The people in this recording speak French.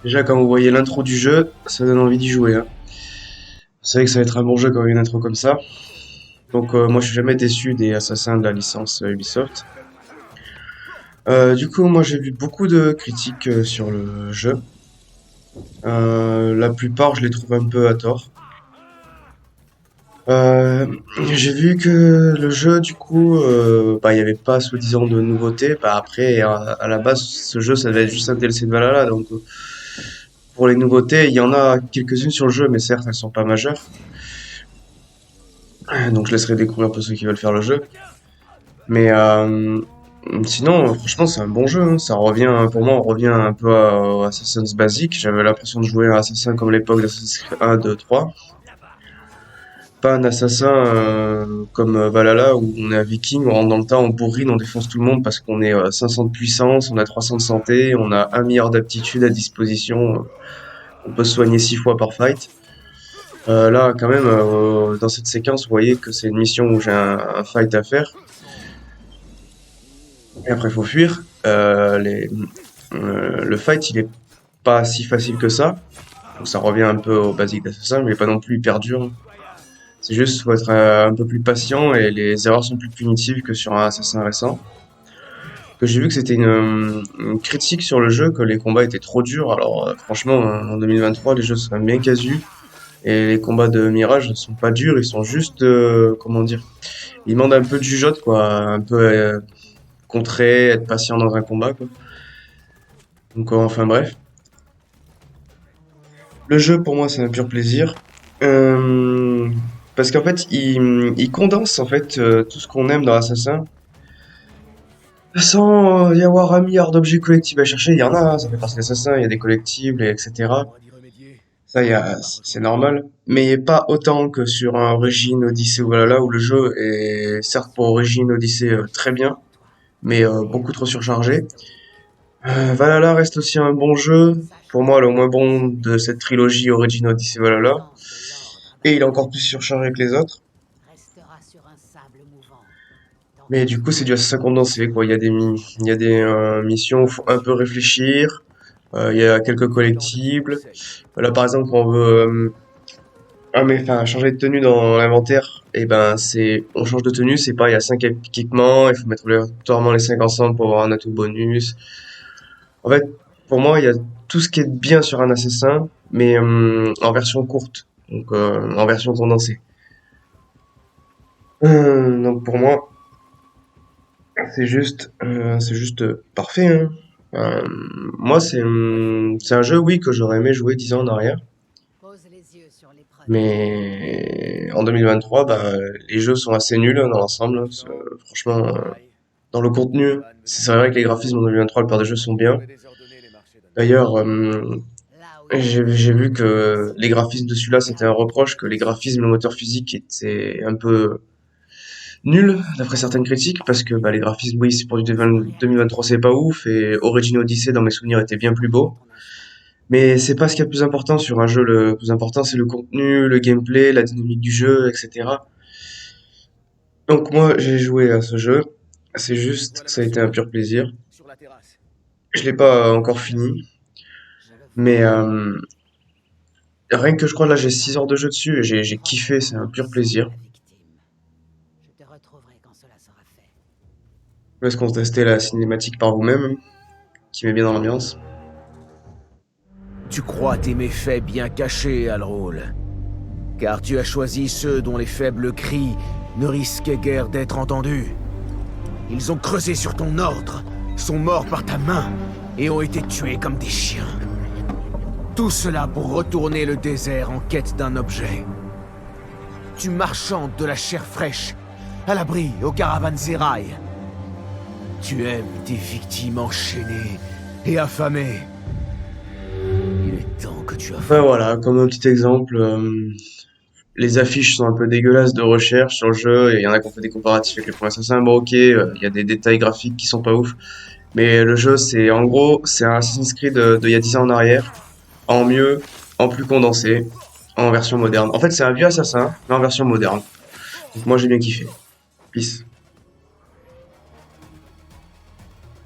Déjà, quand vous voyez l'intro du jeu, ça donne envie d'y jouer, hein. Vous savez que ça va être un bon jeu quand il y a une intro comme ça. Donc moi, je suis jamais déçu des assassins de la licence Ubisoft. Du coup, moi, j'ai vu beaucoup de critiques sur le jeu. La plupart, je les trouve un peu à tort. Euh, j'ai vu que le jeu, du coup, il n'y avait pas soi-disant de nouveautés. Bah après, à la base, ce jeu, ça devait être juste un DLC de Valhalla. Donc, pour les nouveautés, il y en a quelques-unes sur le jeu, mais certes, elles sont pas majeures. Donc, je laisserai découvrir pour ceux qui veulent faire le jeu. Mais sinon, franchement, c'est un bon jeu, hein. Ça revient, pour moi, on revient un peu à Assassin's basique. J'avais l'impression de jouer à Assassin comme l'époque d'Assassin's Creed 1, 2, 3. Pas un assassin comme Valhalla où on est un viking, on rentre dans le tas, on bourrine, on défonce tout le monde parce qu'on est 500 de puissance, on a 300 de santé, on a 1 milliard d'aptitudes à disposition, on peut se soigner 6 fois par fight. Là, quand même, dans cette séquence, vous voyez que c'est une mission où j'ai un fight à faire. Et après, il faut fuir. Le fight, il est pas si facile que ça. Donc ça revient un peu au basique d'assassin, mais il est pas non plus hyper dur. C'est juste, faut être un peu plus patient et les erreurs sont plus punitives que sur un assassin récent. Que j'ai vu que c'était une critique sur le jeu, que les combats étaient trop durs. Alors franchement, en 2023, les jeux sont bien casus. Et les combats de Mirage ne sont pas durs, ils sont juste, comment dire, ils demandent un peu de jugeote, quoi. Un peu contrer, être patient dans un combat, quoi. Donc enfin bref. Le jeu, pour moi, c'est un pur plaisir. Euh, Parce qu'en fait, il condense en fait tout ce qu'on aime dans Assassin, sans y avoir 1 milliard d'objets collectibles à chercher. Il y en a, hein, ça fait partie d'Assassin, il y a des collectibles, et etc. Ça, c'est normal. Mais pas autant que sur un Origin, Odyssey ou Valhalla, où le jeu est, certes pour Origin, Odyssey, très bien, mais beaucoup trop surchargé. Valhalla reste aussi un bon jeu, pour moi le moins bon de cette trilogie Origin, Odyssey, Valhalla. Et il est encore plus surchargé que les autres. Mais du coup, c'est du Assassin condensé, quoi. Il y a des missions où il faut un peu réfléchir. Il y a quelques collectibles. Là, par exemple, quand on veut enfin, changer de tenue dans l'inventaire, et ben, on change de tenue, c'est pas, il y a 5 équipements, il faut mettre obligatoirement les 5 ensemble pour avoir un atout bonus. En fait, pour moi, il y a tout ce qui est bien sur un assassin, mais en version courte, donc en version condensée. Donc pour moi, c'est juste parfait, hein. Euh, Moi, c'est un jeu, oui, que j'aurais aimé jouer 10 ans en arrière. Mais en 2023, bah, les jeux sont assez nuls hein, dans l'ensemble, hein. Franchement, dans le contenu, c'est vrai que les graphismes en 2023, la plupart des jeux sont bien. D'ailleurs, j'ai vu que les graphismes de celui-là, c'était un reproche, que les graphismes, le moteur physique était un peu nul, d'après certaines critiques, parce que bah, les graphismes, oui, c'est pour du 2023, c'est pas ouf, et Origin Odyssey, dans mes souvenirs, était bien plus beau. Mais c'est pas ce qu'il y a de plus important sur un jeu. Le plus important, c'est le contenu, le gameplay, la dynamique du jeu, etc. Donc moi, j'ai joué à ce jeu. C'est juste, ça a été un pur plaisir. Je l'ai pas encore fini, mais rien que je crois là, j'ai 6 heures de jeu dessus et j'ai kiffé. C'est un pur plaisir. Je laisse contester la cinématique par vous-même, qui met bien dans l'ambiance. Tu crois tes méfaits bien cachés, Alrol. Car tu as choisi ceux dont les faibles cris ne risquaient guère d'être entendus. Ils ont creusé sur ton ordre, sont morts par ta main, et ont été tués comme des chiens. Tout cela pour retourner le désert en quête d'un objet. Tu marchandes de la chair fraîche, à l'abri aux caravansérails. Tu aimes tes victimes enchaînées et affamées. Il est temps que tu Ben affrontes. voilà, comme un petit exemple, les affiches sont un peu dégueulasses de recherche sur le jeu et il y en a qui ont fait des comparatifs avec les premiers Assassin's. Bon ok, il y a des détails graphiques qui sont pas ouf, mais le jeu c'est en gros c'est un Assassin's Creed de il y a 10 ans en arrière, en mieux, en plus condensé, en version moderne. En fait c'est un vieux Assassin, mais en version moderne. Donc moi j'ai bien kiffé. Peace.